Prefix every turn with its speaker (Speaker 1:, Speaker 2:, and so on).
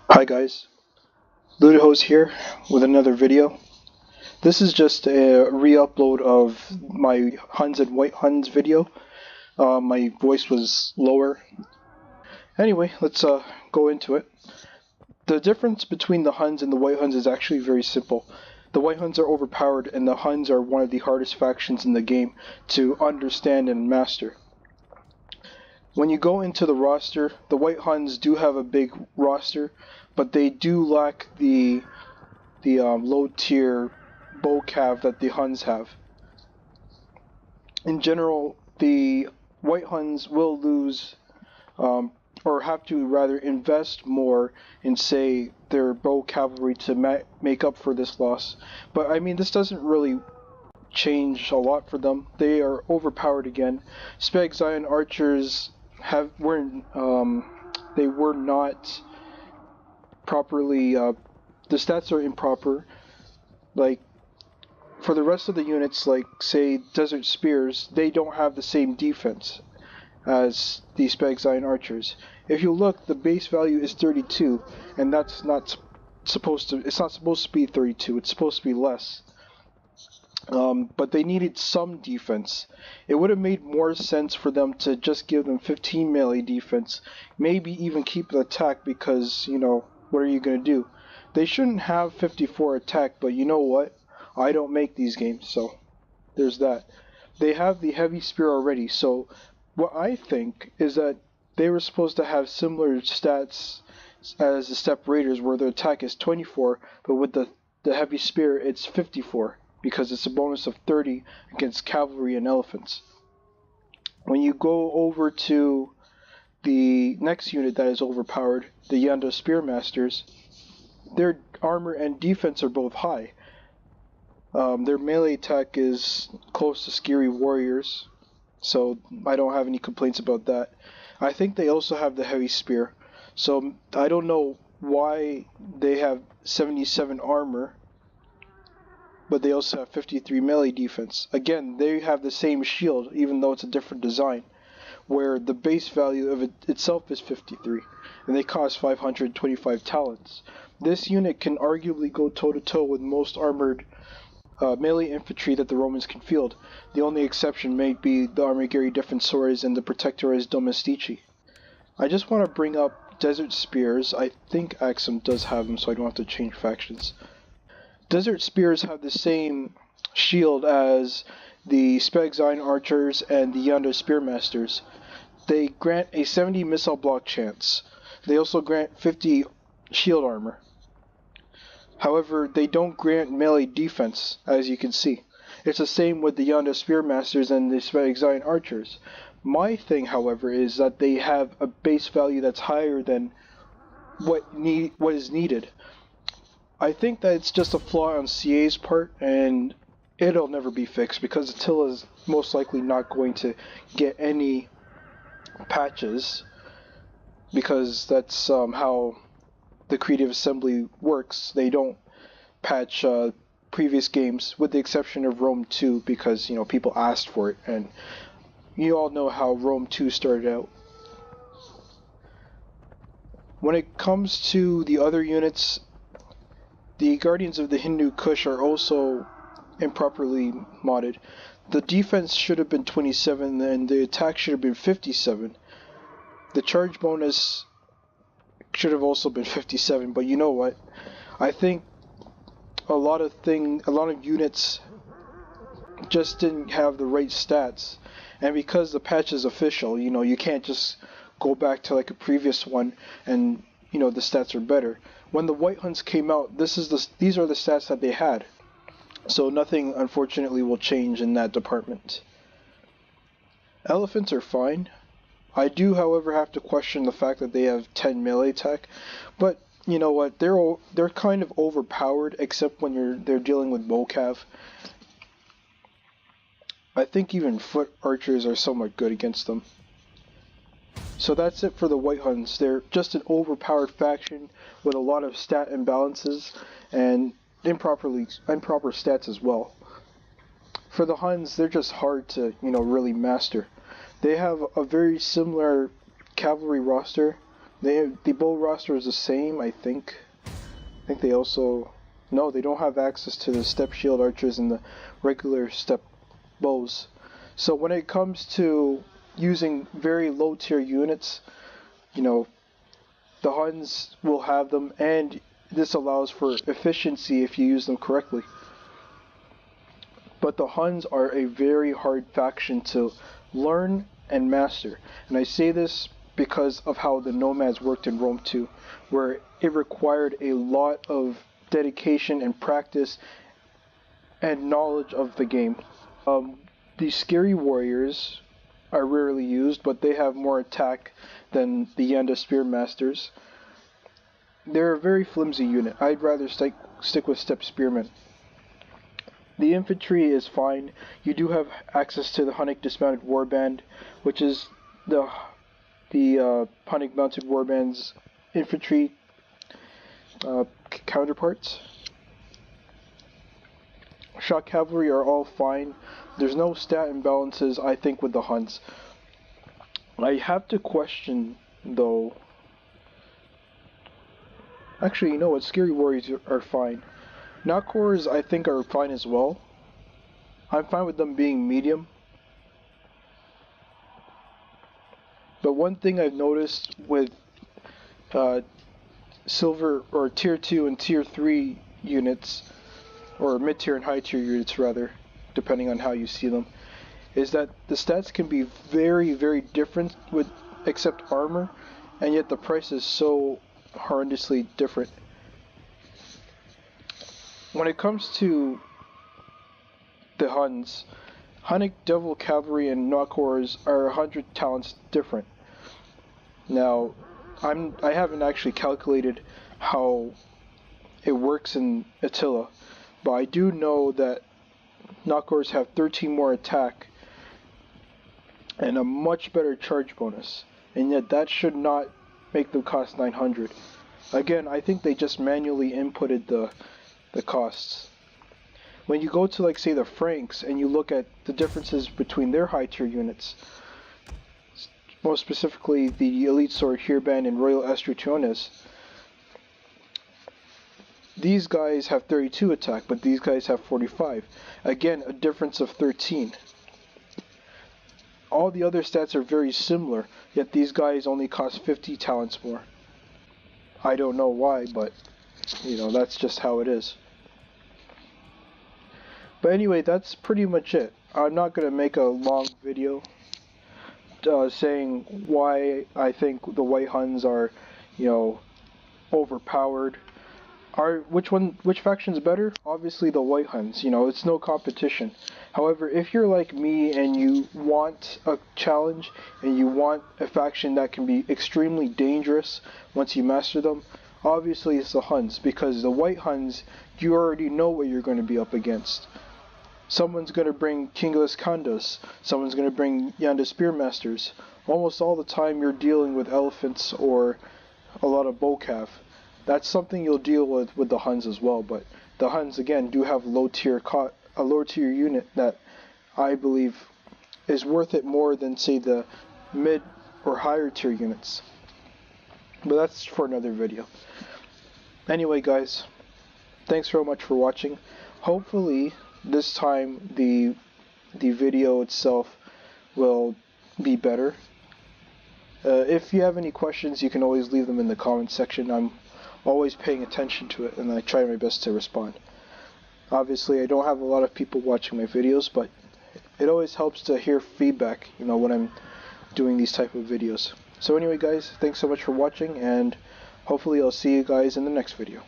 Speaker 1: Hi guys, Ludohos here with another video. This is just a re-upload of my Huns and White Huns video. My voice was lower. Anyway, let's go into it. The difference between the Huns and the White Huns is actually very simple. The White Huns are overpowered and the Huns are one of the hardest factions in the game to understand and master. When you go into the roster, the White Huns do have a big roster, but they do lack the low tier bow cav that the Huns have. In general, the White Huns will lose, or have to rather invest more in, say, their bow cavalry to make up for this loss. But I mean, this doesn't really change a lot for them. They are overpowered again. Speg Zion archers they were not properly. The stats are improper. Like, for the rest of the units, like say Desert Spears, they don't have the same defense as the Speg Zion archers. If you look, the base value is 32, and that's not supposed to. It's not supposed to be 32. It's supposed to be less. But they needed some defense. It would have made more sense for them to just give them 15 melee defense, maybe even keep the attack because, you know, what are you going to do? They shouldn't have 54 attack, but you know what? I don't make these games, so there's that. They have the heavy spear already, so what I think is that they were supposed to have similar stats as the Steppe Raiders, where their attack is 24, but with the heavy spear it's 54. Because it's a bonus of 30 against cavalry and elephants. When you go over to the next unit that is overpowered, the Yanda Spearmasters, their armor and defense are both high. Their melee attack is close to Scary Warriors, so I don't have any complaints about that. I think they also have the heavy spear, so I don't know why they have 77 armor, but they also have 53 melee defense. Again, they have the same shield, even though it's a different design, where the base value of it itself is 53, and they cost 525 talents. This unit can arguably go toe-to-toe with most armored melee infantry that the Romans can field. The only exception may be the Armigeri Defensores and the Protectores Domestici. I just want to bring up Desert Spears. I think Axum does have them, so I don't have to change factions. Desert Spears have the same shield as the Speg Zion archers and the Yanda Spearmasters. They grant a 70 missile block chance. They also grant 50 shield armor. However, they don't grant melee defense, as you can see. It's the same with the Yanda Spearmasters and the Speg Zion archers. My thing, however, is that they have a base value that's higher than what is needed. I think that it's just a flaw on CA's part, and it'll never be fixed because Attila's most likely not going to get any patches, because that's how the Creative Assembly works. They don't patch previous games, with the exception of Rome 2, because, you know, people asked for it, and you all know how Rome 2 started out. When it comes to the other units, the Guardians of the Hindu Kush are also improperly modded. The defense should have been 27 and the attack should have been 57. The charge bonus should have also been 57, but you know what? I think a lot of units just didn't have the right stats. And because the patch is official, you know, you can't just go back to like a previous one and, you know, the stats are better. When the White Huns came out, these are the stats that they had. So nothing, unfortunately, will change in that department. Elephants are fine. I do, however, have to question the fact that they have 10 melee attack. But you know what? They're kind of overpowered, except when they're dealing with Mocav. I think even foot archers are somewhat good against them. So that's it for the White Huns. They're just an overpowered faction with a lot of stat imbalances and improper stats as well. For the Huns, they're just hard to, you know, really master. They have a very similar cavalry roster The bow roster is the same, I think. I think they also... No, they don't have access to the step shield archers and the regular step bows. So when it comes to using very low tier units, you know, the Huns will have them, and this allows for efficiency if you use them correctly. But the Huns are a very hard faction to learn and master. And I say this because of how the Nomads worked in Rome 2, where it required a lot of dedication and practice and knowledge of the game. The Scary Warriors are rarely used, but they have more attack than the Yanda Spearmasters. They're a very flimsy unit. I'd rather stick with Step Spearmen. The infantry is fine. You do have access to the Hunnic Dismounted Warband, which is the Hunnic Mounted Warband's infantry counterparts. Shock Cavalry are all fine. There's no stat imbalances, I think, with the Huns. I have to question, though... Actually, you know what? Scary Warriors are fine. Knockcores, I think, are fine as well. I'm fine with them being medium. But one thing I've noticed with silver or tier 2 and tier 3 units, or mid-tier and high-tier units rather, depending on how you see them, is that the stats can be very, very different with except armor, and yet the price is so horrendously different. When it comes to the Huns, Hunnic Devil Cavalry and Knockcores are 100 talents different. Now, I haven't actually calculated how it works in Attila, but I do know that Knockcores have 13 more attack and a much better charge bonus, and yet that should not make them cost 900. Again, I think they just manually inputted the costs. When you go to, like, say, the Franks, and you look at the differences between their high tier units, most specifically the Elite Sword Heerband and Royal Estrutiones, these guys have 32 attack, but these guys have 45. Again, a difference of 13. All the other stats are very similar, yet these guys only cost 50 talents more. I don't know why, but, you know, that's just how it is. But anyway, that's pretty much it. I'm not going to make a long video saying why I think the White Huns are, you know, overpowered. Which faction's better? Obviously the White Huns, you know, it's no competition. However, if you're like me and you want a challenge and you want a faction that can be extremely dangerous once you master them, obviously it's the Huns, because the White Huns, you already know what you're going to be up against. Someone's going to bring Kingless Kandas, someone's going to bring Yanda Spearmasters. Almost all the time you're dealing with elephants or a lot of bowcav. That's something you'll deal with the Huns as well, but the Huns, again, do have a low tier unit that I believe is worth it more than, say, the mid or higher tier units. But that's for another video. Anyway, guys, thanks very much for watching. Hopefully this time the video itself will be better. If you have any questions, you can always leave them in the comment section. I'm always paying attention to it, and I try my best to respond. Obviously, I don't have a lot of people watching my videos, but it always helps to hear feedback, you know, when I'm doing these type of videos. So anyway, guys, thanks so much for watching, and hopefully I'll see you guys in the next video.